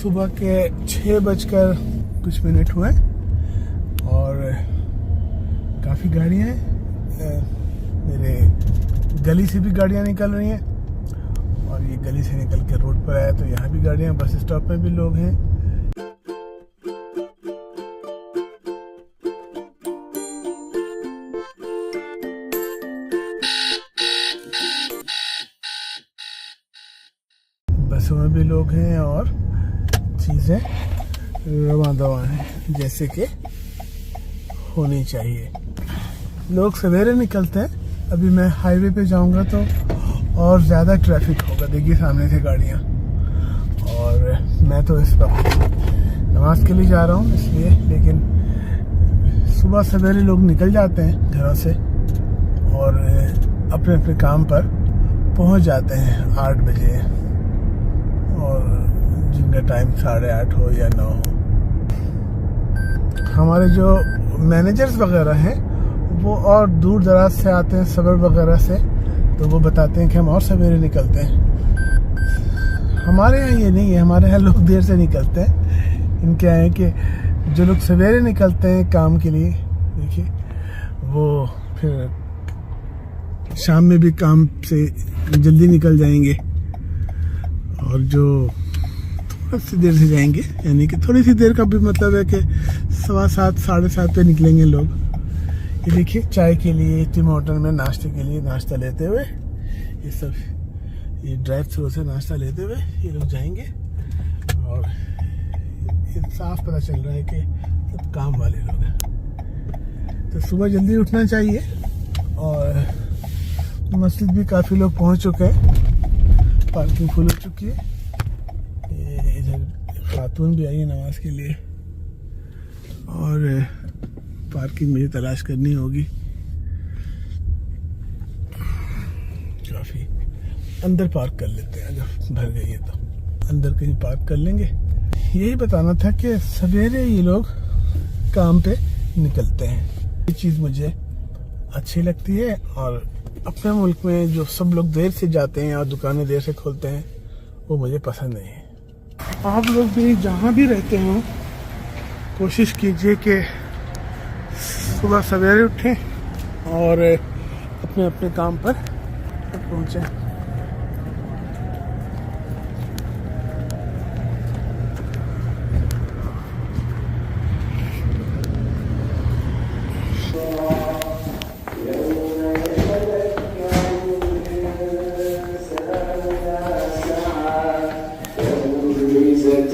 सुबह के 6:00 हुए और काफ़ी गाड़ियाँ हैं। मेरे गली से भी गाड़ियाँ निकल रही हैं और ये गली से निकल के रोड पर आया तो यहाँ भी गाड़ियाँ, बस स्टॉप पे भी लोग हैं। बसों में भी लोग हैं और चीज़ें रवां दवा हैं जैसे कि होनी चाहिए। लोग सवेरे निकलते हैं। अभी मैं हाईवे पे जाऊंगा तो और ज़्यादा ट्रैफिक होगा, देखिए सामने से गाड़ियाँ। और मैं तो इस वक्त नमाज के लिए जा रहा हूँ इसलिए, लेकिन सुबह सवेरे लोग निकल जाते हैं घरों से और अपने अपने काम पर पहुँच जाते हैं 8 बजे, और जिनका टाइम 8:30 हो या 9 हो। हमारे जो मैनेजर्स वगैरह हैं वो और दूर दराज से आते हैं, सबब वगैरह से, तो वो बताते हैं कि हम और सवेरे निकलते हैं। हमारे यहाँ ये नहीं है, हमारे यहाँ लोग देर से निकलते हैं। इनके यहाँ है कि जो लोग सवेरे निकलते हैं काम के लिए, देखिए वो फिर शाम में भी काम से जल्दी निकल जाएंगे, और जो थोड़ा सी देर से जाएंगे, यानी कि थोड़ी सी देर का भी मतलब है कि 7:15 7:30 पे निकलेंगे लोग। ये देखिए चाय के लिए, टिम होटल में नाश्ते के लिए नाश्ता लेते हुए, ये सब ये ड्राइव थ्रू से नाश्ता लेते हुए ये लोग जाएंगे। और ये साफ पता चल रहा है कि सब काम वाले लोग हैं। तो सुबह जल्दी उठना चाहिए। और मस्जिद भी काफ़ी लोग पहुंच चुके हैं, पार्किंग फुल हो चुकी है। इधर खातून भी आई है नमाज के लिए, और पार्किंग मुझे तलाश करनी होगी। काफ़ी अंदर पार्क कर लेते हैं, जब भर गई है तो अंदर कहीं पार्क कर लेंगे। यही बताना था कि सवेरे ये लोग काम पे निकलते हैं। ये चीज़ मुझे अच्छी लगती है। और अपने मुल्क में जो सब लोग देर से जाते हैं और दुकानें देर से खोलते हैं, वो मुझे पसंद नहीं है। आप लोग भी जहाँ भी रहते हो, कोशिश कीजिए कि सुबह सवेरे उठें और अपने अपने काम पर पहुँचें।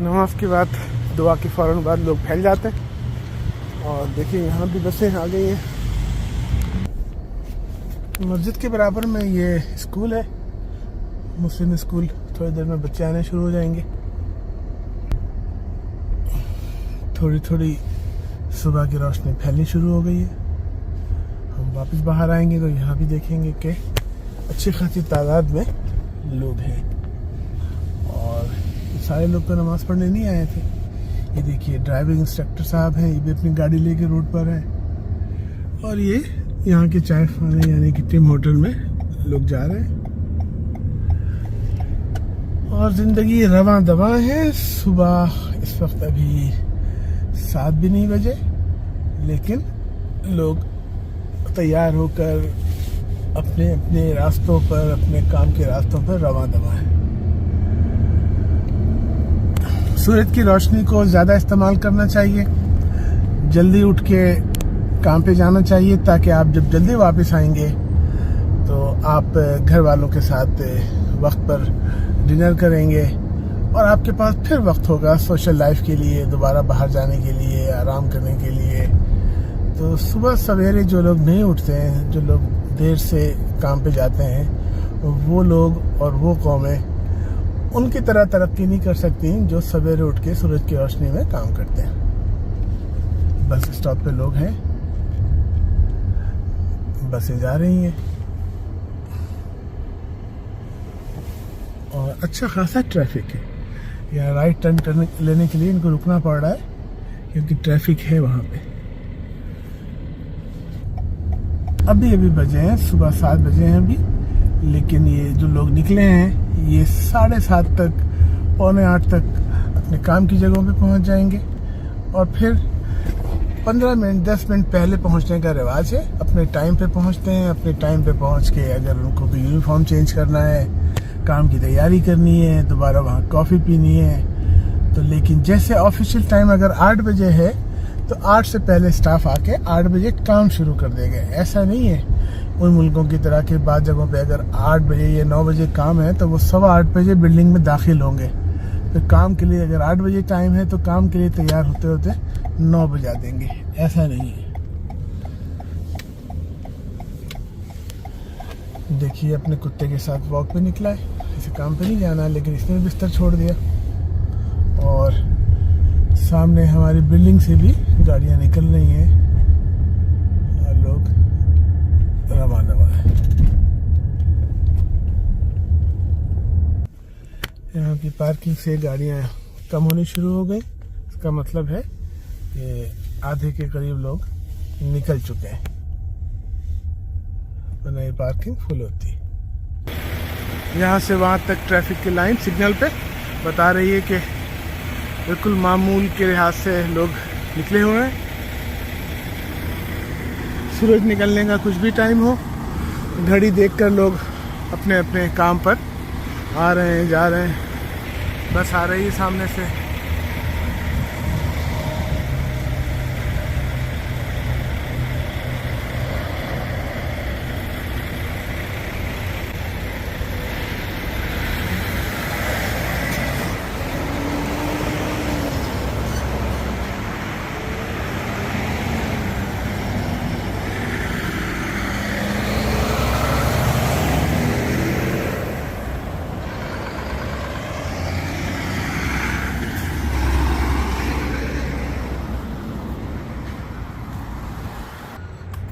नमाज के बाद, दुआ के फ़ौरन बाद लोग फैल जाते हैं। और देखिए यहाँ भी बसें आ गई हैं। मस्जिद के बराबर में ये स्कूल है, मुस्लिम स्कूल। थोड़ी देर में बच्चे आने शुरू हो जाएंगे। थोड़ी थोड़ी सुबह की रोशनी फैलनी शुरू हो गई है। हम वापस बाहर आएंगे तो यहाँ भी देखेंगे कि अच्छी खासी तादाद में लोग हैं। और सारे लोग तो नमाज़ पढ़ने नहीं आए थे। ये देखिए ड्राइविंग इंस्ट्रक्टर साहब हैं, ये भी अपनी गाड़ी लेके रोड पर हैं। और ये यहाँ के चाय खाने यानी कि टिम होटल में लोग जा रहे हैं। और ज़िंदगी रवां दवां है। सुबह इस वक्त अभी 7 भी नहीं बजे, लेकिन लोग तैयार होकर अपने अपने रास्तों पर, अपने काम के रास्तों पर रवां दवां हैं। सूरज की रोशनी को ज़्यादा इस्तेमाल करना चाहिए। जल्दी उठ के काम पे जाना चाहिए, ताकि आप जब जल्दी वापस आएंगे तो आप घर वालों के साथ वक्त पर डिनर करेंगे और आपके पास फिर वक्त होगा सोशल लाइफ के लिए, दोबारा बाहर जाने के लिए, आराम करने के लिए। तो सुबह सवेरे जो लोग नहीं उठते हैं, जो लोग देर से काम पे जाते हैं, वो लोग और वो कौमें उनकी तरह तरक्की नहीं कर सकती जो सवेरे उठ के सूरज की रोशनी में काम करते हैं। बस स्टॉप पे लोग हैं, बसें जा रही हैं और अच्छा खासा ट्रैफिक है। यहाँ राइट टर्न करने लेने के लिए इनको रुकना पड़ रहा है क्योंकि ट्रैफिक है वहाँ पे। अभी बजे हैं सुबह 7 बजे हैं अभी, लेकिन ये जो लोग निकले हैं ये 7:30 तक, 7:45 तक अपने काम की जगहों पे पहुँच जाएंगे और फिर 15 मिनट 10 मिनट पहले पहुँचने का रिवाज है। अपने टाइम पे पहुँचते हैं। अपने टाइम पे पहुँच के अगर उनको कोई यूनिफॉर्म चेंज करना है, काम की तैयारी करनी है, दोबारा वहाँ कॉफ़ी पीनी है तो, लेकिन जैसे ऑफिशियल टाइम अगर 8 बजे है तो 8 से पहले स्टाफ आके 8 बजे काम शुरू कर देंगे। ऐसा नहीं है उन मुल्कों की तरह के बाद जगहों पे अगर 8 बजे या 9 बजे काम है तो वो 8:15 बजे बिल्डिंग में दाखिल होंगे। तो काम के लिए अगर 8 बजे टाइम है तो काम के लिए तैयार होते होते 9 बजा देंगे। ऐसा नहीं है। देखिए अपने कुत्ते के साथ वॉक पे निकला है। इसे काम पे नहीं जाना है लेकिन इसने बिस्तर छोड़ दिया और सामने हमारी बिल्डिंग से भी गाड़ियां निकल रही हैं और लोग रवाना है। यहाँ की पार्किंग से गाड़ियां कम होनी शुरू हो गई। इसका मतलब है कि आधे के करीब लोग निकल चुके हैं, वरना ये पार्किंग फुल होती। यहाँ से वहाँ तक ट्रैफिक की लाइन सिग्नल पे बता रही है कि बिल्कुल मामूल के लिहाज से लोग निकले हुए हैं। सूरज निकलने का कुछ भी टाइम हो, घड़ी देखकर लोग अपने अपने काम पर आ रहे हैं, जा रहे हैं। बस आ रही है सामने से।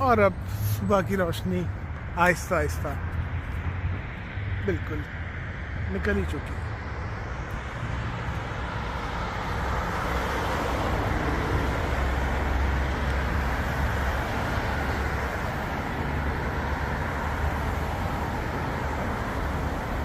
और अब सुबह की रोशनी आहिस्ता आहिस्ता बिल्कुल निकल ही चुकी है।